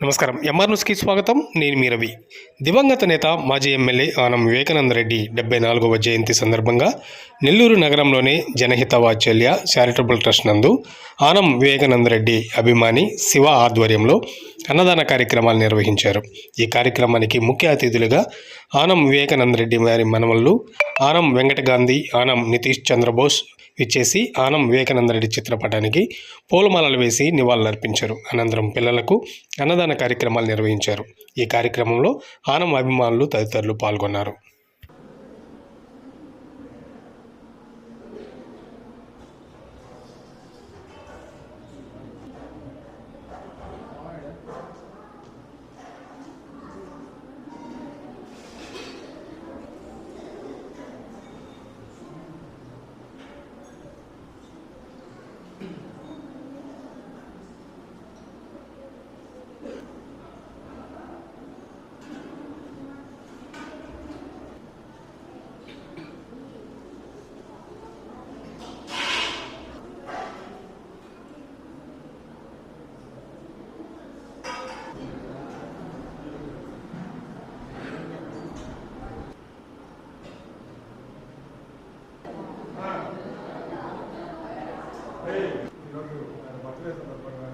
నమస్కారం. ఎంఆర్ న్యూస్కి స్వాగతం. నేను మీ రవి. దివంగత నేత మాజీ ఎమ్మెల్యే ఆనం వివేకానందరెడ్డి 74వ జయంతి సందర్భంగా నెల్లూరు నగరంలోని జనహిత వాత్సల్య చారిటబుల్ ట్రస్ట్ నందు ఆనం వివేకానందరెడ్డి అభిమాని శివ ఆధ్వర్యంలో అన్నదాన కార్యక్రమాలు నిర్వహించారు. ఈ కార్యక్రమానికి ముఖ్య అతిథులుగా ఆనం వివేకానందరెడ్డి వారి మనవళ్ళు ఆనం వెంకటగాంధీ, ఆనం నితీష్ చంద్రబోస్ విచ్చేసి ఆనం వివేకానందరెడ్డి చిత్రపటానికి పూలమాలలు వేసి నివాళులర్పించారు. అనంతరం పిల్లలకు అన్నదాన కార్యక్రమాలు నిర్వహించారు. ఈ కార్యక్రమంలో ఆనం అభిమానులు తదితరులు పాల్గొన్నారు. ఈరోజు ఆయన బర్త్డే సందర్భంగా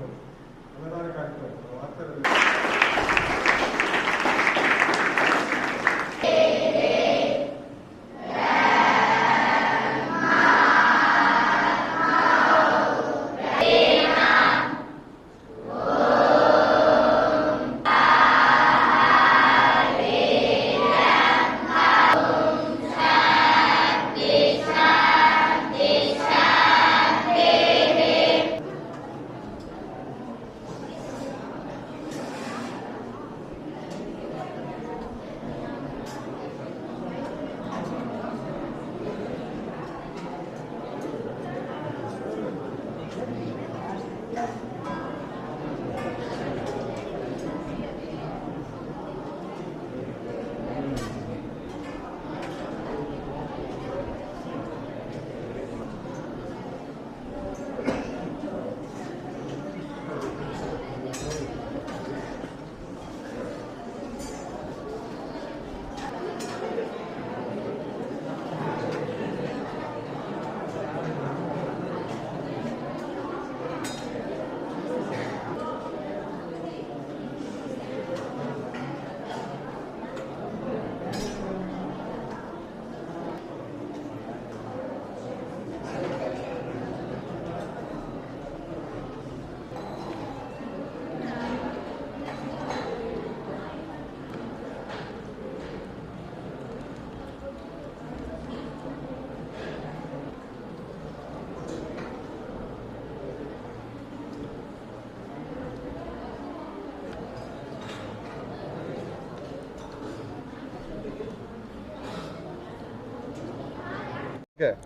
అన్నదాన కార్యక్రమం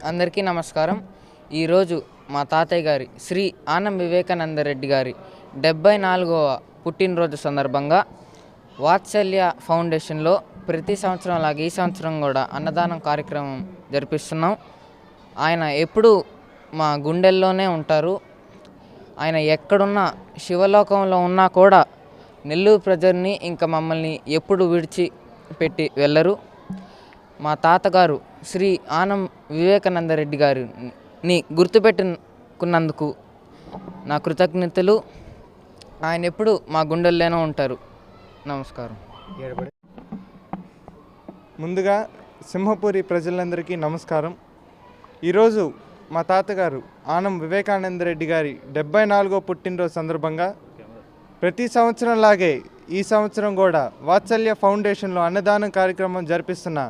అందరికీ నమస్కారం. ఈరోజు మా తాతయ్య గారి శ్రీ ఆనం వివేకానందరెడ్డి గారి 74వ పుట్టినరోజు సందర్భంగా వాత్సల్య ఫౌండేషన్లో ప్రతి సంవత్సరం లాగా ఈ సంవత్సరం కూడా అన్నదానం కార్యక్రమం జరిపిస్తున్నాం. ఆయన ఎప్పుడూ మా గుండెల్లోనే ఉంటారు. ఆయన ఎక్కడున్నా శివలోకంలో ఉన్నా కూడా నెల్లూరు ప్రజల్ని ఇంకా మమ్మల్ని ఎప్పుడు విడిచిపెట్టి వెళ్ళరు. మా తాతగారు శ్రీ ఆనం వివేకానందరెడ్డి గారిని గుర్తుపెట్టుకున్నందుకు నా కృతజ్ఞతలు. ఆయన ఎప్పుడు మా గుండెల్లోనే ఉంటారు. నమస్కారం. ముందుగా సింహపురి ప్రజలందరికీ నమస్కారం. ఈరోజు మా తాతగారు ఆనం వివేకానందరెడ్డి గారి 74వ పుట్టినరోజు సందర్భంగా ప్రతి సంవత్సరం లాగే ఈ సంవత్సరం కూడా వాత్సల్య ఫౌండేషన్లో అన్నదానం కార్యక్రమం జరిపిస్తున్న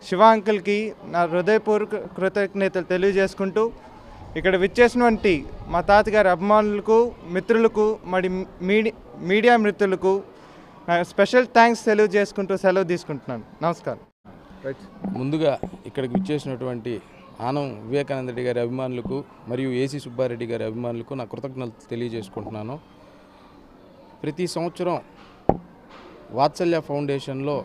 శివ అంకుల్కి నా హృదయపూర్వక కృతజ్ఞతలు తెలియజేసుకుంటూ ఇక్కడ విచ్చేసినటువంటి మా తాతగారి అభిమానులకు, మిత్రులకు, మరి మీడియా మిత్రులకు నా స్పెషల్ థ్యాంక్స్ తెలియజేసుకుంటూ సెలవు తీసుకుంటున్నాను. నమస్కారం. ముందుగా ఇక్కడికి విచ్చేసినటువంటి ఆనం వివేకానందరెడ్డి గారి అభిమానులకు మరియు ఏసీ సుబ్బారెడ్డి గారి అభిమానులకు నా కృతజ్ఞతలు తెలియజేసుకుంటున్నాను. ప్రతి సంవత్సరం వాత్సల్య ఫౌండేషన్లో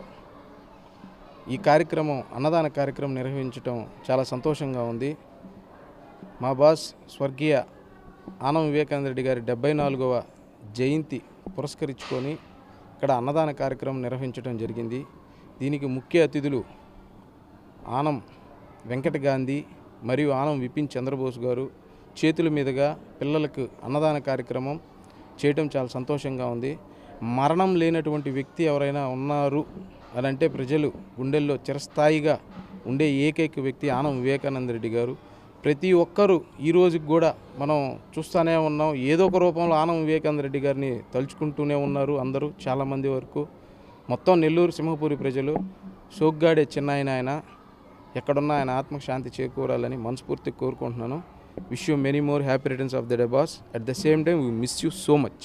ఈ కార్యక్రమం అన్నదాన కార్యక్రమం నిర్వహించడం చాలా సంతోషంగా ఉంది. మా బాస్ స్వర్గీయ ఆనం వివేకానందరెడ్డి గారి 74వ జయంతి పురస్కరించుకొని ఇక్కడ అన్నదాన కార్యక్రమం నిర్వహించడం జరిగింది. దీనికి ముఖ్య అతిథులు ఆనం వెంకట గాంధీ మరియు ఆనం విపిన్ చంద్రబోస్ గారు చేతుల మీదుగా పిల్లలకు అన్నదాన కార్యక్రమం చేయటం చాలా సంతోషంగా ఉంది. మరణం లేనటువంటి వ్యక్తి ఎవరైనా ఉన్నారు అని అంటే ప్రజలు గుండెల్లో చిరస్థాయిగా ఉండే ఏకైక వ్యక్తి ఆనం వివేకానంద రెడ్డి గారు. ప్రతి ఒక్కరూ ఈ రోజుకి కూడా మనం చూస్తూనే ఉన్నాం, ఏదో ఒక రూపంలో ఆనం వివేకానంద రెడ్డి గారిని తలుచుకుంటూనే ఉన్నారు అందరూ, చాలామంది వరకు. మొత్తం నెల్లూరు సింహపూరి ప్రజలు సోగ్గాడే చిన్నాయన ఆయన ఎక్కడున్నా ఆయన ఆత్మకు శాంతి చేకూరాలని మనస్ఫూర్తిగా కోరుకుంటున్నాను. Wish you many more happy returns of the day boss. At the same time we miss you so much.